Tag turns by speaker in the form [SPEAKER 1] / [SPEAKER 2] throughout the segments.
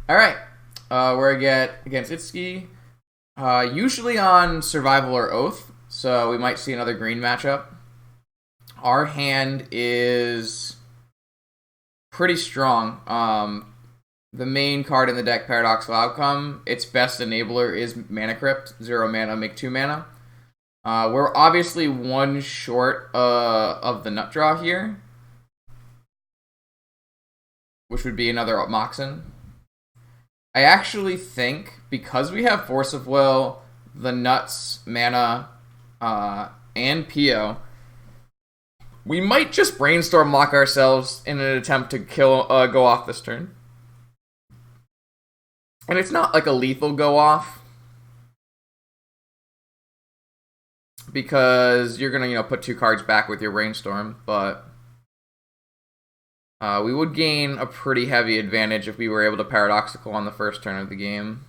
[SPEAKER 1] All right. We're against Itsuki. Usually on Survival or Oath, so we might see another green matchup. Our hand is pretty strong. The main card in the deck, Paradoxical Outcome, its best enabler is Mana Crypt. 0 mana, make 2 mana. We're obviously one short of the nut draw here, which would be another Moxen. I actually think, because we have Force of Will, the Nuts, Mana, and PO, we might just Brainstorm lock ourselves in an attempt to go off this turn. And it's not like a lethal go off, because you're gonna, put 2 cards back with your Brainstorm, but we would gain a pretty heavy advantage if we were able to Paradoxical on the first turn of the game.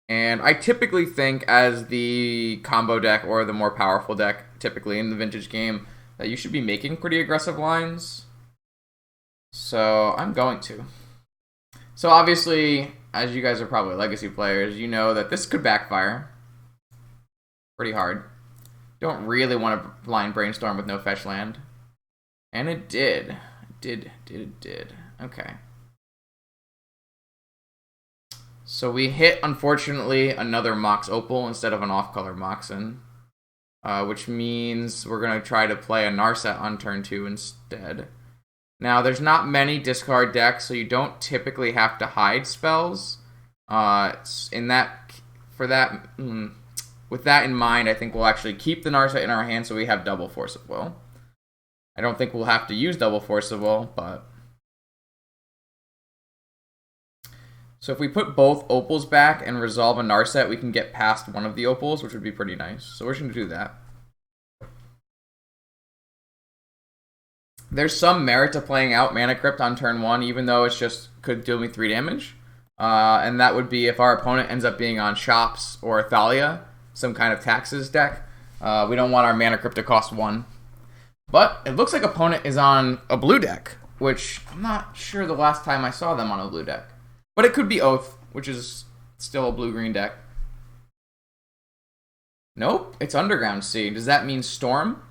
[SPEAKER 1] And I typically think, as the combo deck or the more powerful deck, typically in the Vintage game, that you should be making pretty aggressive lines. So I'm going to. So obviously, as you guys are probably Legacy players, you know that this could backfire pretty hard. Don't really want to blind Brainstorm with no fetch land. And it did. It did. Okay. So we hit, unfortunately, another Mox Opal instead of an off-color Moxen. Which means we're going to try to play a Narset on turn 2 instead. Now, there's not many discard decks, so you don't typically have to hide spells. With that in mind, I think we'll actually keep the Narset in our hand so we have double Force of Will. I don't think we'll have to use double Force of Will, but... So if we put both Opals back and resolve a Narset, we can get past one of the Opals, which would be pretty nice. So we're just going to do that. There's some merit to playing out Mana Crypt on turn 1, even though it's just could deal me 3 damage. And that would be if our opponent ends up being on Shops or Thalia, some kind of taxes deck. We don't want our Mana Crypt to cost 1. But it looks like opponent is on a blue deck, which I'm not sure the last time I saw them on a blue deck. But it could be Oath, which is still a blue-green deck. Nope, it's Underground Sea. Does that mean Storm?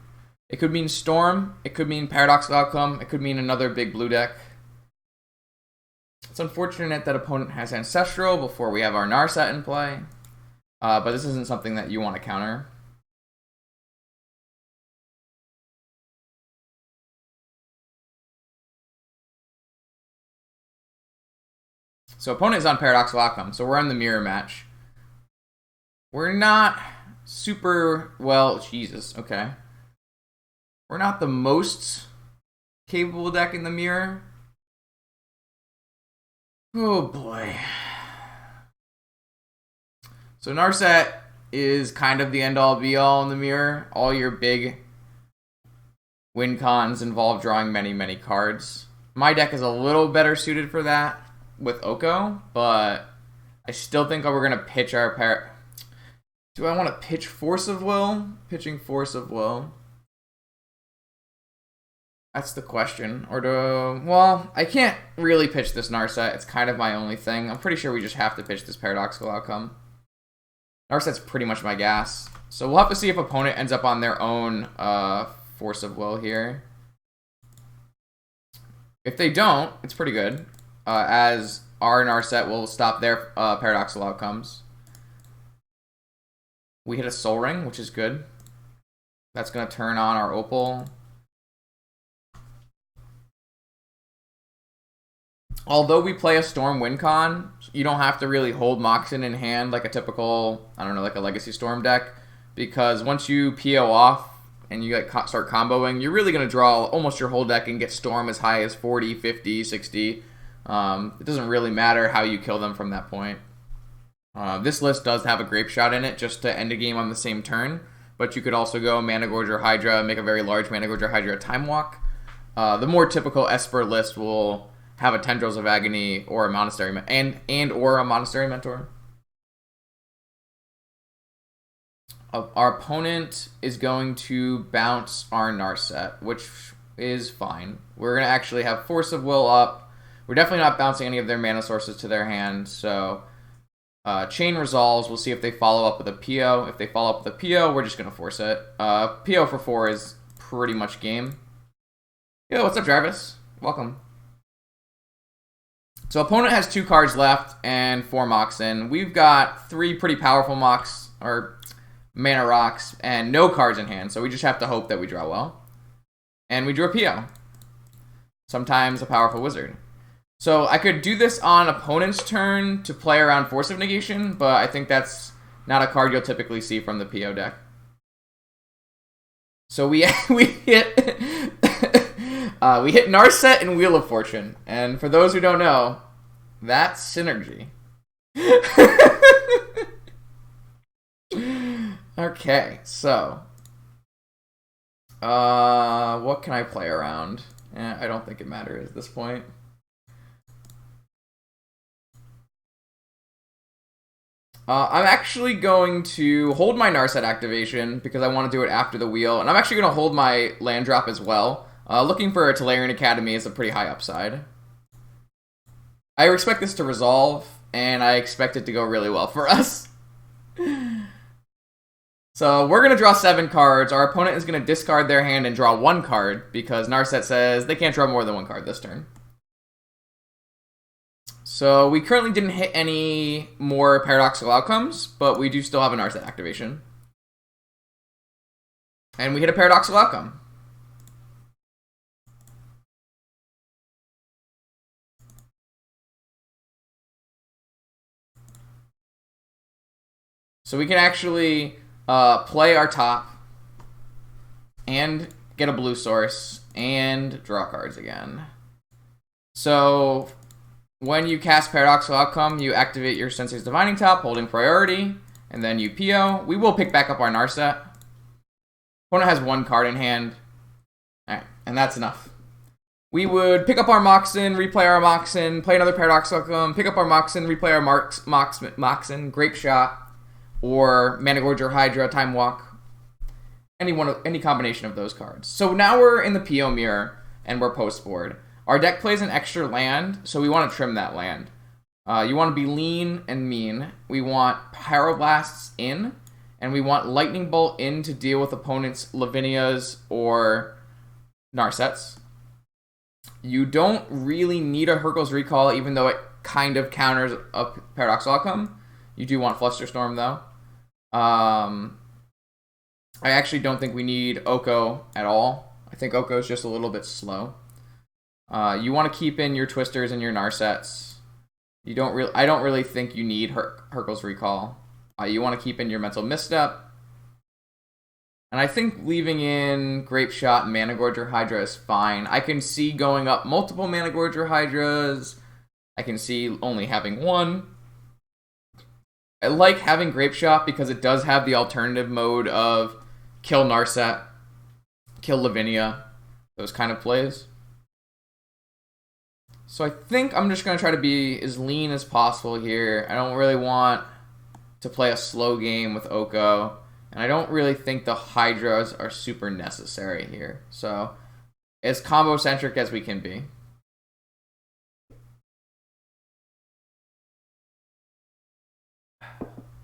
[SPEAKER 1] It could mean Storm. It could mean Paradoxical Outcome. It could mean another big blue deck. It's unfortunate that opponent has Ancestral before we have our Narset in play. But this isn't something that you want to counter. So opponent is on Paradoxical Outcome, so we're in the mirror match. We're not super, well, Jesus, okay. We're not the most capable deck in the mirror. Oh boy. So Narset is kind of the end-all be-all in the mirror. All your big win cons involve drawing many, many cards. My deck is a little better suited for that with POko, but I still think we're going to pitch our Do I want to pitch Force of Will? Pitching Force of Will. That's the question. Or well, I can't really pitch this Narset. It's kind of my only thing. I'm pretty sure we just have to pitch this Paradoxical Outcome. Narset's pretty much my gas. So we'll have to see if opponent ends up on their own Force of Will here. If they don't, it's pretty good. As our Narset will stop their Paradoxical Outcomes. We hit a Soul Ring, which is good. That's going to turn on our Opal. Although we play a Storm win con, you don't have to really hold Moxen in hand like a typical, I don't know, like a Legacy Storm deck. Because once you PO off and you start comboing, you're really going to draw almost your whole deck and get Storm as high as 40, 50, 60. It doesn't really matter how you kill them from that point. This list does have a Grape Shot in it just to end a game on the same turn. But you could also go Mana Gorge or Hydra, make a very large Mana Gorge or Hydra Time Walk. The more typical Esper list will have a Tendrils of Agony or a Monastery or a Monastery Mentor. Our opponent is going to bounce our Narset, which is fine. We're going to actually have Force of Will up. We're definitely not bouncing any of their mana sources to their hand, so Chain resolves. We'll see if they follow up with a PO. If they follow up with a PO, we're just going to force it. PO for 4 is pretty much game. Yo, what's up, Jarvis? Welcome. So opponent has 2 cards left and 4 Moxen. We've got 3 pretty powerful Mox, or mana rocks, and no cards in hand, so we just have to hope that we draw well. And we drew a PO. Sometimes a powerful wizard. So I could do this on opponent's turn to play around Force of Negation, but I think that's not a card you'll typically see from the PO deck. So we hit we hit Narset and Wheel of Fortune, and for those who don't know, that's synergy. Okay, so what can I play around? I don't think it matters at this point. I'm actually going to hold my Narset activation because I want to do it after the wheel, and I'm actually going to hold my land drop as well. Looking for a Tolarian Academy is a pretty high upside. I expect this to resolve, and I expect it to go really well for us. So we're going to draw 7 cards. Our opponent is going to discard their hand and draw 1 card because Narset says they can't draw more than 1 card this turn. So we currently didn't hit any more paradoxical outcomes, but we do still have a Narset activation. And we hit a paradoxical outcome. So we can actually play our top and get a blue source and draw cards again. So when you cast Paradoxical Outcome, you activate your Sensei's Divining Top, holding priority, and then you PO. We will pick back up our Narset. Opponent has 1 card in hand. Alright, and that's enough. We would pick up our Moxen, replay our Moxen, play another Paradoxical Outcome, pick up our Moxen, replay our Moxen, Grape Shot, or Managorger or Hydra, Time Walk. Any combination of those cards. So now we're in the PO mirror, and we're post-board. Our deck plays an extra land, so we want to trim that land. You want to be lean and mean. We want Pyroblasts in, and we want Lightning Bolt in to deal with opponents' Lavinias or Narsets. You don't really need a Hurkyl's Recall, even though it kind of counters a Paradoxical Outcome. You do want Flusterstorm, though. I actually don't think we need POko at all. I think POko is just a little bit slow. You want to keep in your Twisters and your Narsets. I don't really think you need Hurkyl's Recall. You want to keep in your Mental Misstep. And I think leaving in Grape Shot and Managorger Hydra is fine. I can see going up multiple Managorger Hydras. I can see only having 1. I like having Grape Shot because it does have the alternative mode of kill Narset, kill Lavinia, those kind of plays. So I think I'm just going to try to be as lean as possible here. I don't really want to play a slow game with POko, and I don't really think the Hydras are super necessary here. So as combo-centric as we can be.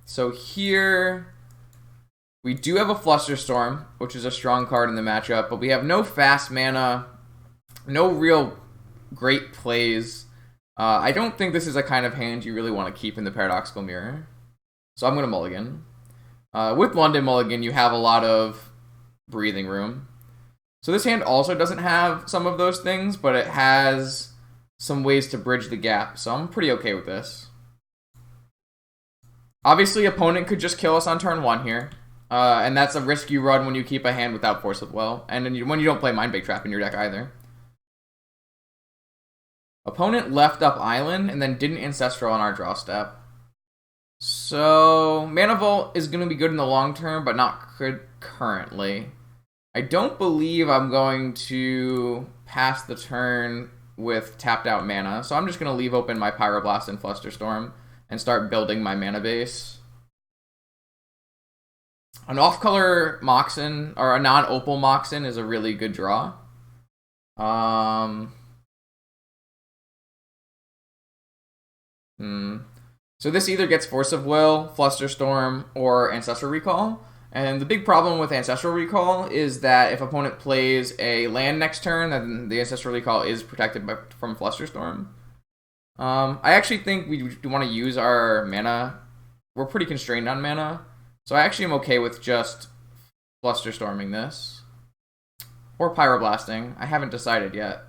[SPEAKER 1] So here, we do have a Flusterstorm, which is a strong card in the matchup, but we have no fast mana, no real great plays. I don't think this is a kind of hand you really want to keep in the Paradoxical Mirror. So I'm going to mulligan. With London Mulligan, you have a lot of breathing room. So this hand also doesn't have some of those things, but it has some ways to bridge the gap. So I'm pretty okay with this. Obviously, opponent could just kill us on turn 1 here. And that's a risk you run when you keep a hand without Force of Will. And when you don't play Mind Big Trap in your deck either. Opponent left up Island and then didn't Ancestral on our draw step. So Mana Vault is going to be good in the long term, but not good currently. I don't believe I'm going to pass the turn with tapped out mana. So I'm just going to leave open my Pyroblast and Flusterstorm and start building my mana base. An off-color Moxen, or a non-Opal Moxen, is a really good draw. So this either gets Force of Will, Flusterstorm, or Ancestral Recall. And the big problem with Ancestral Recall is that if opponent plays a land next turn, then the Ancestral Recall is protected from Flusterstorm. I actually think we want to use our mana. We're pretty constrained on mana. So I actually am okay with just Flusterstorming this. Or Pyroblasting. I haven't decided yet.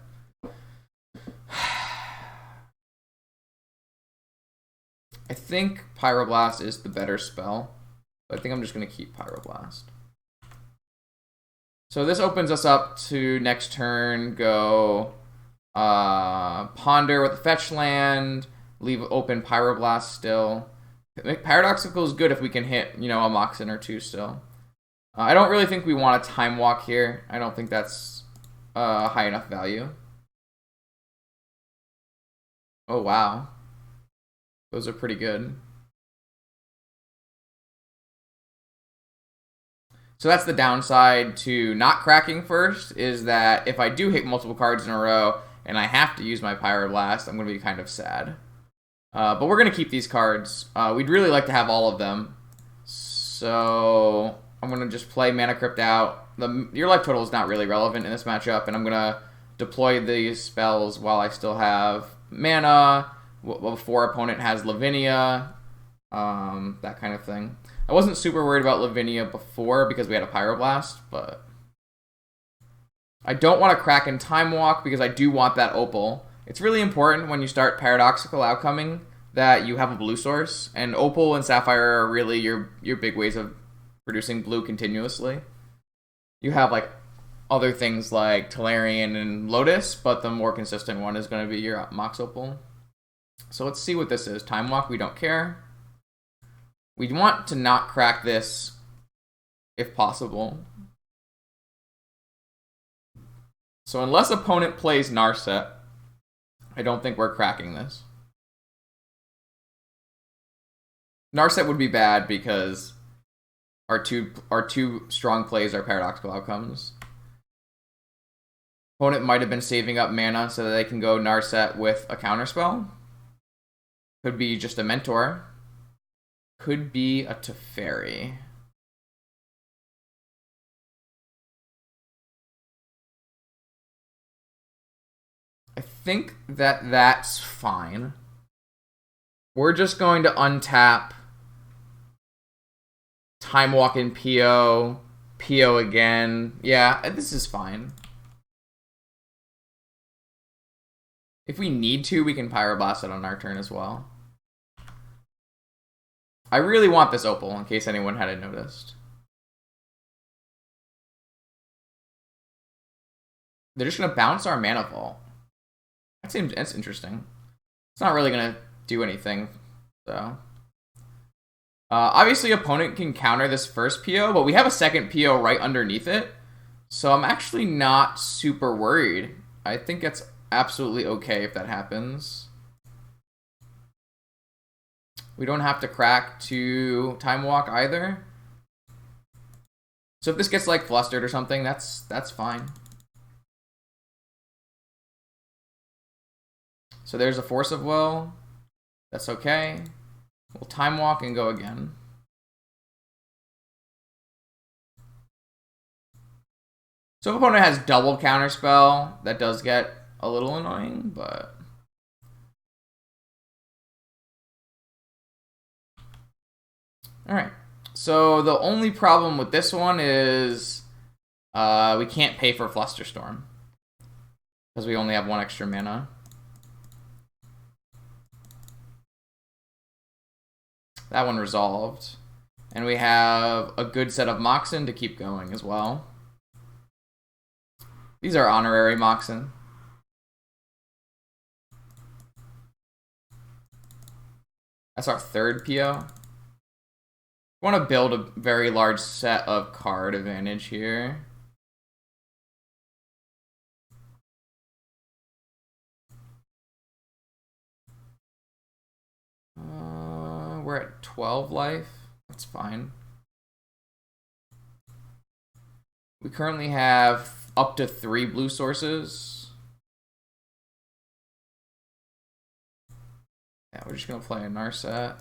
[SPEAKER 1] I think Pyroblast is the better spell. But I think I'm just going to keep Pyroblast. So this opens us up to next turn go Ponder with the fetch land, leave open Pyroblast still. Paradoxical is good if we can hit, a Moxen or two still. I don't really think we want a Time Walk here. I don't think that's high enough value. Oh, wow. Those are pretty good. So that's the downside to not cracking first, is that if I do hit multiple cards in a row and I have to use my Pyroblast, I'm going to be kind of sad. But we're going to keep these cards. We'd really like to have all of them. So I'm going to just play Mana Crypt out. Your life total is not really relevant in this matchup, and I'm going to deploy these spells while I still have mana, before opponent has Lavinia, that kind of thing. I wasn't super worried about Lavinia before because we had a Pyroblast, but I don't want to crack in Time Walk because I do want that Opal. It's really important when you start Paradoxical Outcoming that you have a blue source, and Opal and Sapphire are really your big ways of producing blue continuously. You have like other things like Tolarian and Lotus, but the more consistent one is going to be your Mox Opal. So let's see what this is. Time Walk, we don't care. We want to not crack this if possible. So unless opponent plays Narset, I don't think we're cracking this. Narset would be bad because our two strong plays are Paradoxical Outcomes. Opponent might have been saving up mana so that they can go Narset with a counterspell. Could be just a Mentor. Could be a Teferi. I think that that's fine. We're just going to untap Time Walk in PO, PO again. Yeah, this is fine. If we need to, we can Pyroblast it on our turn as well. I really want this Opal, in case anyone hadn't noticed. They're just going to bounce our Mana Vault. That's interesting. It's not really going to do anything, so. Obviously, opponent can counter this first PO, but we have a second PO right underneath it. So I'm actually not super worried. I think it's absolutely okay if that happens. We don't have to crack to Time Walk either. So if this gets like flustered or something, that's fine. So there's a Force of Will. That's okay. We'll Time Walk and go again. So if opponent has double counterspell, that does get a little annoying, but alright. So the only problem with this one is we can't pay for Flusterstorm because we only have one extra mana. That one resolved. And we have a good set of Moxen to keep going as well. These are honorary Moxen. That's our third PO. We want to build a very large set of card advantage here. We're at 12 life. That's fine. We currently have up to 3 blue sources. Yeah, we're just gonna play a Narset.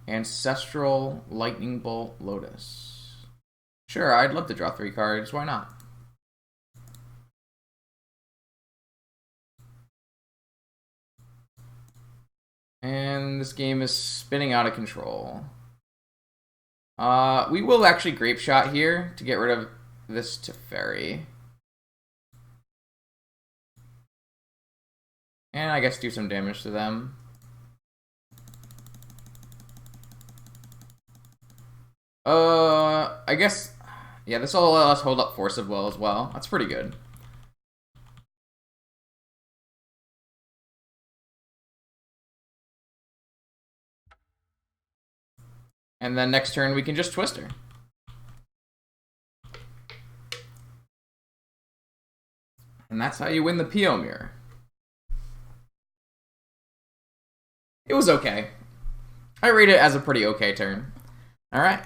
[SPEAKER 1] Ancestral Lightning Bolt Lotus. Sure, I'd love to draw 3 cards. Why not? And this game is spinning out of control. We will actually Grape Shot here to get rid of this Teferi. And I guess do some damage to them. I guess, yeah, this will allow us hold up Force of Will as well. That's pretty good. And then next turn we can just Twister. And that's how you win the PO mirror. It was okay. I rate it as a pretty okay turn. Alright.